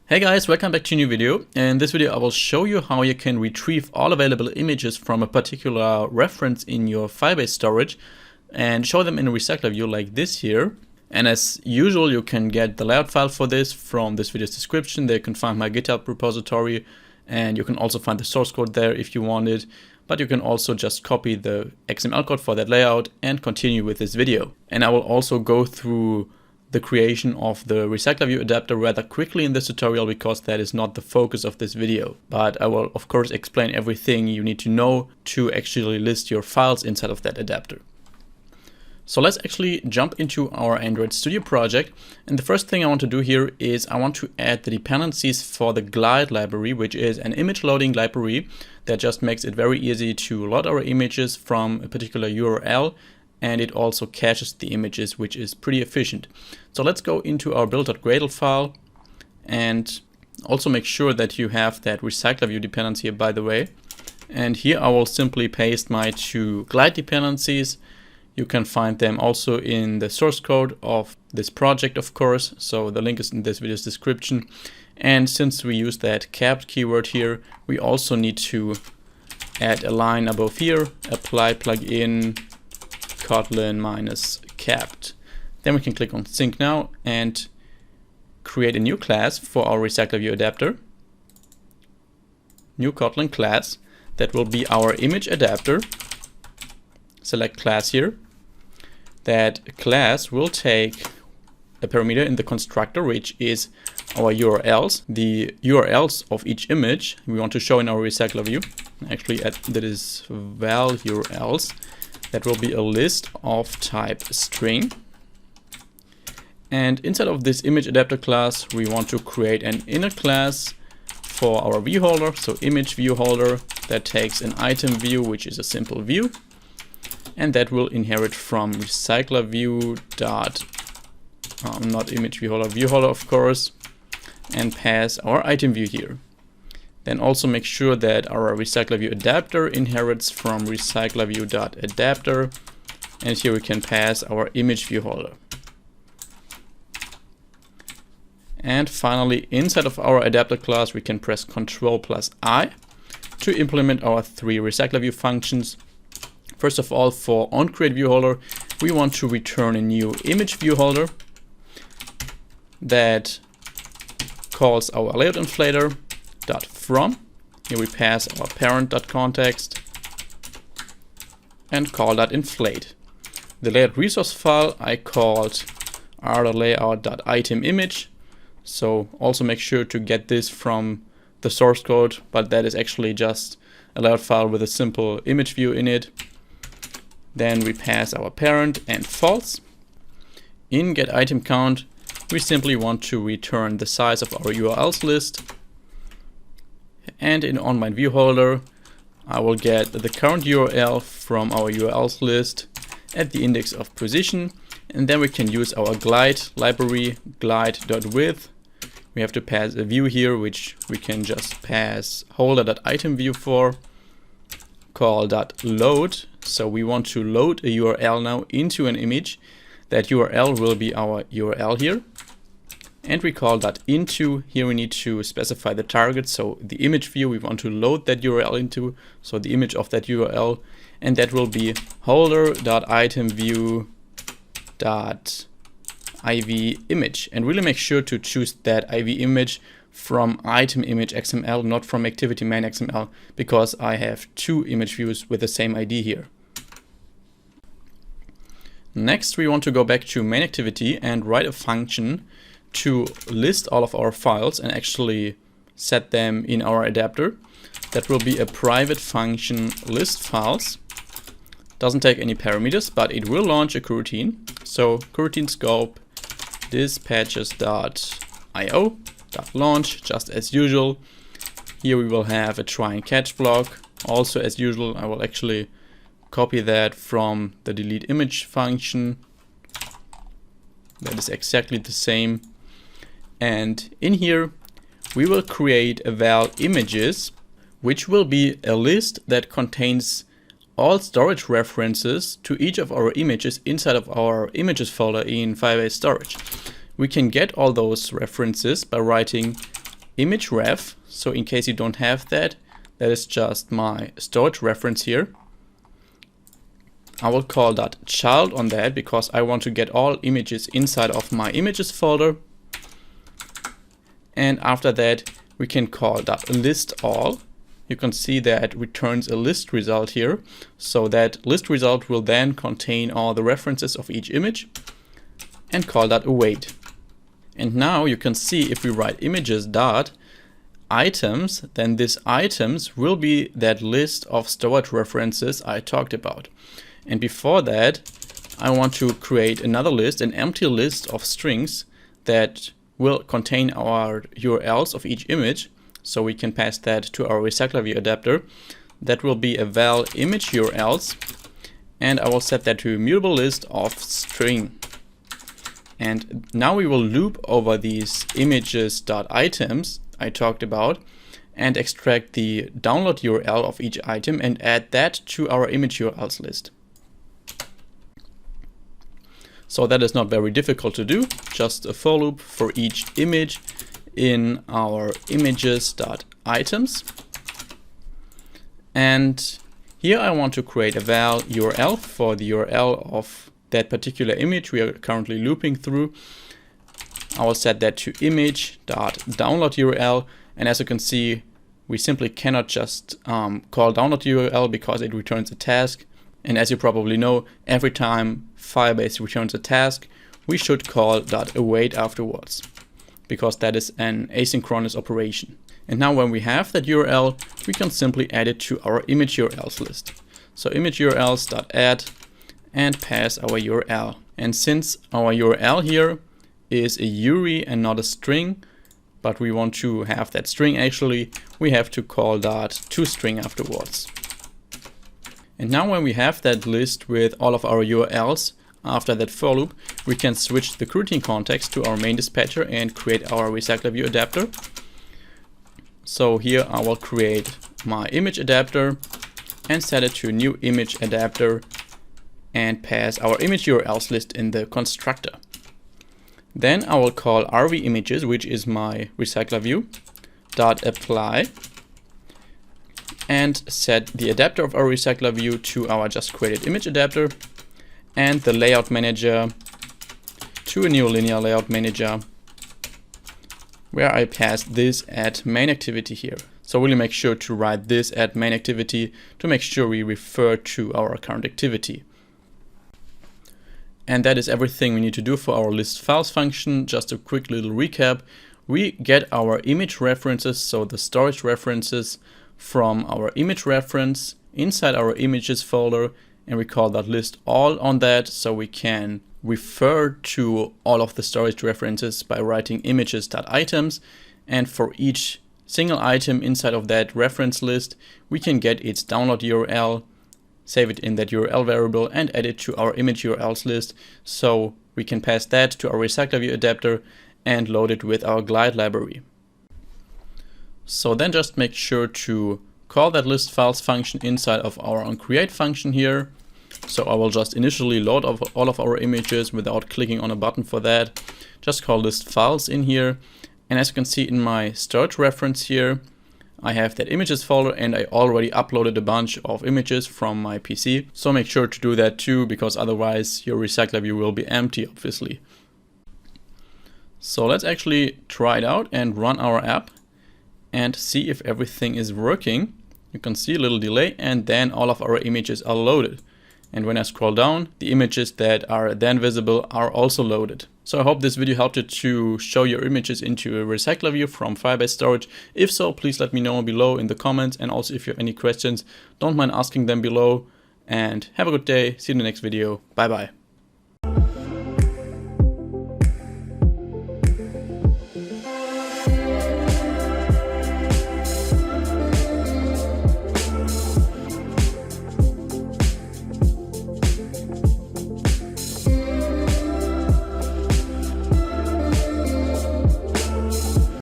Hey guys, welcome back to a new video. In this video I will show you how you can retrieve all available images from a particular reference in your Firebase storage and show them in RecyclerView like this here. And as usual, you can get the layout file for this from this video's description. There you can find my GitHub repository and you can also find the source code there if you want it. But you can also just copy the XML code for that layout and continue with this video. And I will also go through the creation of the RecyclerView adapter rather quickly in this tutorial because that is not the focus of this video. But I will of course explain everything you need to know to actually list your files inside of that adapter. So let's actually jump into our Android Studio project. And the first thing I want to do here is I want to add the dependencies for the Glide library, which is an image loading library that just makes it very easy to load our images from a particular URL. And it also caches the images, which is pretty efficient. So let's go into our build.gradle file and also make sure that you have that RecyclerView dependency here, by the way. And here I will simply paste my two Glide dependencies. You can find them also in the source code of this project, of course. So the link is in this video's description. And since we use that capped keyword here, we also need to add a line above here, apply plugin Kotlin minus capped. Then we can click on sync now and create a new class for our RecyclerView adapter. New Kotlin class that will be our image adapter. Select class here. That class will take a parameter in the constructor, which is our URLs. The URLs of each image we want to show in our RecyclerView. Actually, that is val URLs. That will be a list of type string. And inside of this image adapter class, we want to create an inner class for our view holder. So image view holder that takes an item view, which is a simple view. And that will inherit from RecyclerView dot, not image view holder of course, and pass our item view here. Then also make sure that our RecyclerView adapter inherits from RecyclerView.adapter, and here we can pass our image view holder. And finally, inside of our adapter class, we can press Ctrl+I to implement our three RecyclerView functions. First of all, for onCreateViewHolder, we want to return a new image view holder that calls our layout inflator .from. Here we pass our parent.context and call .inflate. The layout resource file I called r.layout.itemImage. So also make sure to get this from the source code, but that is actually just a layout file with a simple image view in it. Then we pass our parent and false. In getItemCount, we simply want to return the size of our URLs list. And in onMyViewHolder, I will get the current URL from our URLs list at the index of position. And then we can use our Glide library, glide.width. We have to pass a view here, which we can just pass holder.itemView for, call .load. So we want to load a URL now into an image. That URL will be our URL here. And we call .into. Here we need to specify the target, so the image view we want to load that URL into, so the image of that URL, and that will be holder.itemView.ivImage. And really make sure to choose that IV image from item image XML, not from activity main XML, because I have two image views with the same ID here. Next, we want to go back to main activity and write a function to list all of our files and actually set them in our adapter. That will be a private function list files. Doesn't take any parameters, but it will launch a coroutine. So coroutine scope dispatches.io.launch, just as usual. Here we will have a try and catch block. Also as usual, I will actually copy that from the delete image function. That is exactly the same. And in here, we will create a val images, which will be a list that contains all storage references to each of our images inside of our images folder in Firebase Storage. We can get all those references by writing image ref. So in case you don't have that, that is just my storage reference here. I will call that child on that because I want to get all images inside of my images folder. And after that, we can call that list all. You can see that returns a list result here. So that list result will then contain all the references of each image and call that await. And now you can see if we write images dot items, then this items will be that list of storage references I talked about. And before that, I want to create another list, an empty list of strings that will contain our URLs of each image. So we can pass that to our RecyclerView adapter. That will be a val image URLs. And I will set that to a mutable list of string. And now we will loop over these images.items I talked about and extract the download URL of each item and add that to our image URLs list. So that is not very difficult to do, just a for loop for each image in our images.items. And here I want to create a val URL for the URL of that particular image we are currently looping through. I will set that to image.download URL, and as you can see, we simply cannot just call download URL because it returns a task. And as you probably know, every time Firebase returns a task, we should call .await afterwards, because that is an asynchronous operation. And now when we have that URL, we can simply add it to our image URLs list. So image URLs.add and pass our URL. And since our URL here is a URI and not a string, but we want to have that string actually, we have to call that toString afterwards. And now when we have that list with all of our URLs, after that for loop, we can switch the coroutine context to our main dispatcher and create our RecyclerView adapter. So here I will create my image adapter and set it to a new image adapter and pass our image URLs list in the constructor. Then I will call RV-images, which is my RecyclerView.apply, and set the adapter of our RecyclerView to our just created image adapter, and the layout manager to a new linear layout manager, where I pass this add main activity here. So really make sure to write this add main activity to make sure we refer to our current activity. And that is everything we need to do for our list files function. Just a quick little recap. We get our image references, so the storage references, from our image reference inside our images folder, and we call that list all on that, so we can refer to all of the storage references by writing images.items, and for each single item inside of that reference list, we can get its download URL, save it in that URL variable, and add it to our image URLs list, so we can pass that to our RecyclerView adapter and load it with our glide library. So then just make sure to call that list files function inside of our onCreate function here. So I will just initially load all of our images without clicking on a button for that. Just call list files in here. And as you can see in my storage reference here, I have that images folder and I already uploaded a bunch of images from my PC. So make sure to do that too, because otherwise your RecyclerView will be empty, obviously. So let's actually try it out and run our app and see if everything is working. You can see a little delay and then all of our images are loaded. And when I scroll down, the images that are then visible are also loaded. So I hope this video helped you to show your images into a RecyclerView from Firebase Storage. If so, please let me know below in the comments. And also if you have any questions, don't mind asking them below. And have a good day. See you in the next video. Bye bye.